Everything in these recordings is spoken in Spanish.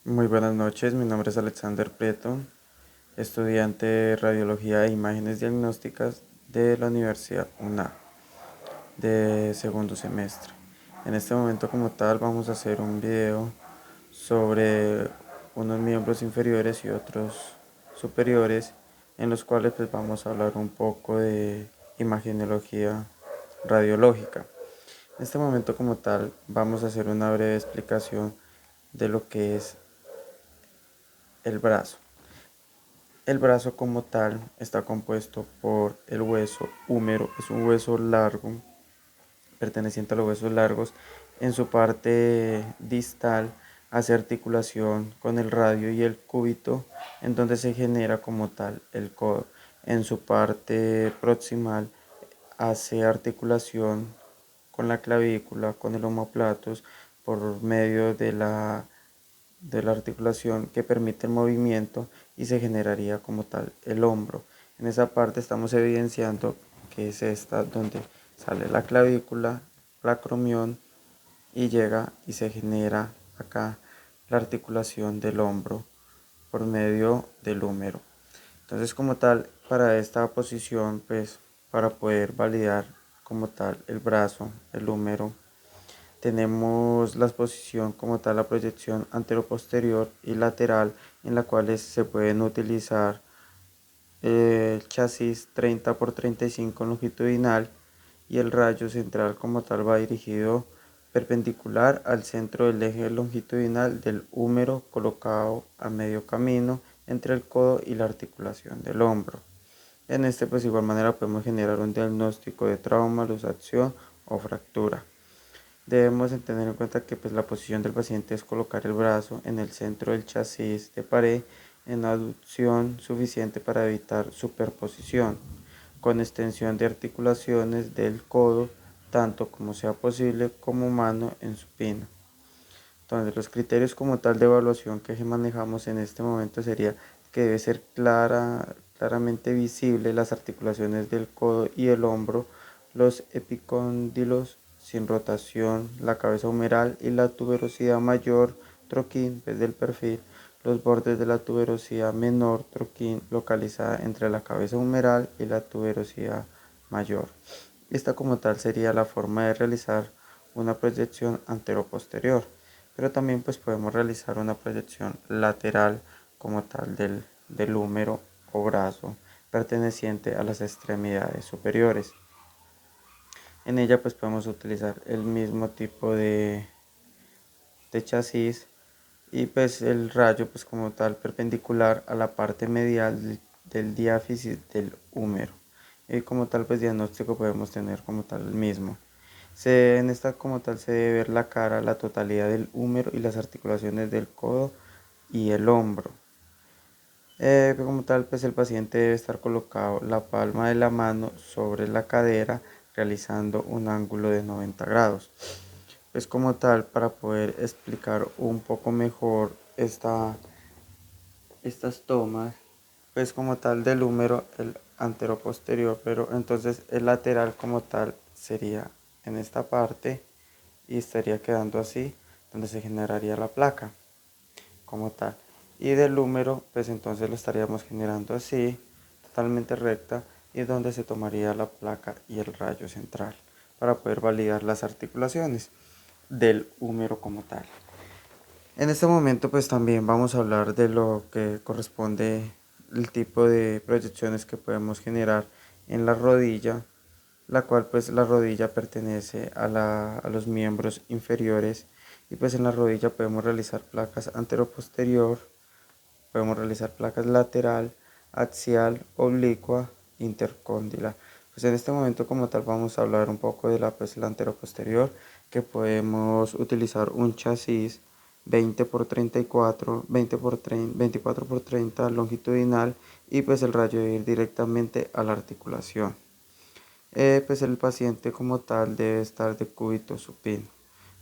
Muy buenas noches, mi nombre es Alexander Prieto, estudiante de Radiología e Imágenes Diagnósticas de la Universidad UNA de segundo semestre. En este momento como tal vamos a hacer un video sobre unos miembros inferiores y otros superiores en los cuales pues vamos a hablar un poco de imagenología radiológica. En este momento como tal vamos a hacer una breve explicación de lo que es el brazo. El brazo como tal está compuesto por el hueso húmero, es un hueso largo, perteneciente a los huesos largos. En su parte distal hace articulación con el radio y el cúbito, en donde se genera como tal el codo. En su parte proximal hace articulación con la clavícula, con el omóplatos, por medio de la articulación que permite el movimiento y se generaría como tal el hombro. En esa parte estamos evidenciando que es esta donde sale la clavícula, la acromión y llega y se genera acá la articulación del hombro por medio del húmero. Entonces como tal, para esta posición, pues para poder validar como tal el brazo, el húmero, tenemos la exposición como tal, la proyección anteroposterior y lateral, en la cual se pueden utilizar el chasis 30 por 35 longitudinal, y el rayo central como tal va dirigido perpendicular al centro del eje longitudinal del húmero, colocado a medio camino entre el codo y la articulación del hombro. En este pues de igual manera podemos generar un diagnóstico de trauma, luxación o fractura. Debemos tener en cuenta que pues, la posición del paciente es colocar el brazo en el centro del chasis de pared en aducción suficiente para evitar superposición, con extensión de articulaciones del codo tanto como sea posible como mano en supino. Entonces los criterios como tal de evaluación que manejamos en este momento sería que debe ser claramente visible las articulaciones del codo y el hombro, los epicóndilos sin rotación, la cabeza humeral y la tuberosidad mayor, troquín, desde el perfil, los bordes de la tuberosidad menor, troquín, localizada entre la cabeza humeral y la tuberosidad mayor. Esta como tal sería la forma de realizar una proyección antero-posterior, pero también pues podemos realizar una proyección lateral como tal del húmero o brazo perteneciente a las extremidades superiores. En ella pues podemos utilizar el mismo tipo de chasis y pues el rayo pues como tal perpendicular a la parte medial del diáfisis del húmero. Y como tal pues diagnóstico podemos tener como tal el mismo. En esta como tal se debe ver la cara, la totalidad del húmero y las articulaciones del codo y el hombro. Como tal, pues el paciente debe estar colocado la palma de la mano sobre la cadera, realizando un ángulo de 90 grados. Pues como tal, para poder explicar un poco mejor estas tomas, pues como tal del húmero, el anteroposterior, pero entonces el lateral como tal sería en esta parte y estaría quedando así, donde se generaría la placa como tal. Y del húmero, pues entonces lo estaríamos generando así, totalmente recta, y donde se tomaría la placa y el rayo central para poder validar las articulaciones del húmero como tal. En este momento pues también vamos a hablar de lo que corresponde el tipo de proyecciones que podemos generar en la rodilla, la cual pues la rodilla pertenece a los miembros inferiores, y pues en la rodilla podemos realizar placas anteroposterior, podemos realizar placas lateral, axial, oblicua, intercóndila. Pues en este momento como tal vamos a hablar un poco de la anteroposterior, que podemos utilizar un chasis 20 por 34, 20 por 30, 24 por 30 longitudinal, y pues el rayo de ir directamente a la articulación. Pues el paciente como tal debe estar de cúbito supino,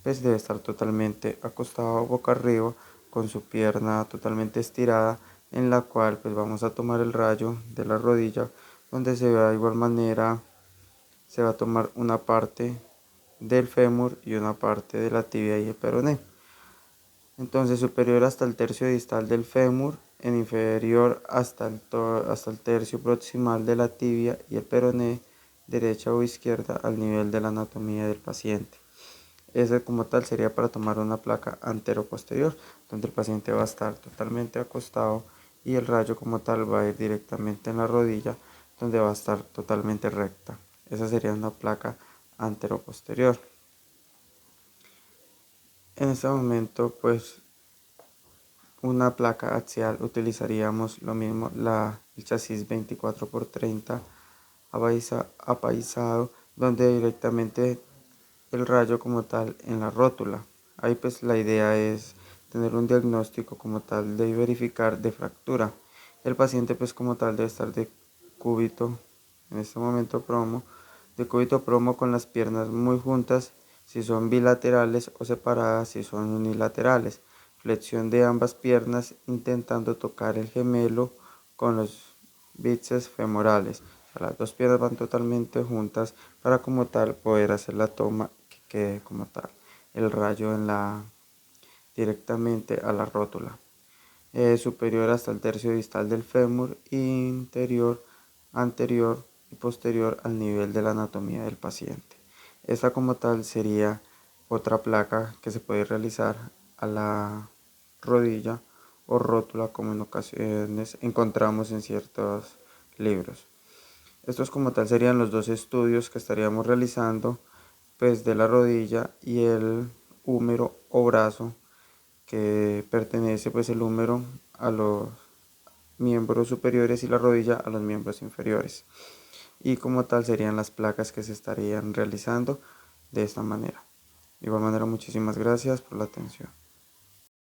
pues debe estar totalmente acostado boca arriba con su pierna totalmente estirada, en la cual pues vamos a tomar el rayo de la rodilla, donde se ve de igual manera, se va a tomar una parte del fémur y una parte de la tibia y el peroné. Entonces superior hasta el tercio distal del fémur, en inferior hasta el tercio proximal de la tibia y el peroné, derecha o izquierda al nivel de la anatomía del paciente. Ese como tal sería para tomar una placa antero-posterior, donde el paciente va a estar totalmente acostado y el rayo como tal va a ir directamente en la rodilla, donde va a estar totalmente recta. Esa sería una placa antero-posterior. En este momento, pues una placa axial utilizaríamos lo mismo, el chasis 24x30 apaisado, donde directamente el rayo como tal en la rótula. Ahí pues la idea es tener un diagnóstico como tal de verificar de fractura. El paciente pues como tal debe estar de cúbito, en este momento promo, de cúbito promo con las piernas muy juntas si son bilaterales o separadas si son unilaterales. Flexión de ambas piernas intentando tocar el gemelo con los bíceps femorales. O sea, las dos piernas van totalmente juntas para como tal poder hacer la toma que quede como tal el rayo directamente a la rótula. Superior hasta el tercio distal del fémur, interior, anterior y posterior al nivel de la anatomía del paciente. Esta como tal sería otra placa que se puede realizar a la rodilla o rótula, como en ocasiones encontramos en ciertos libros. Estos como tal serían los dos estudios que estaríamos realizando, pues de la rodilla y el húmero o brazo, que pertenece pues el húmero a los miembros superiores y la rodilla a los miembros inferiores. Y como tal serían las placas que se estarían realizando de esta manera. De igual manera, muchísimas gracias por la atención.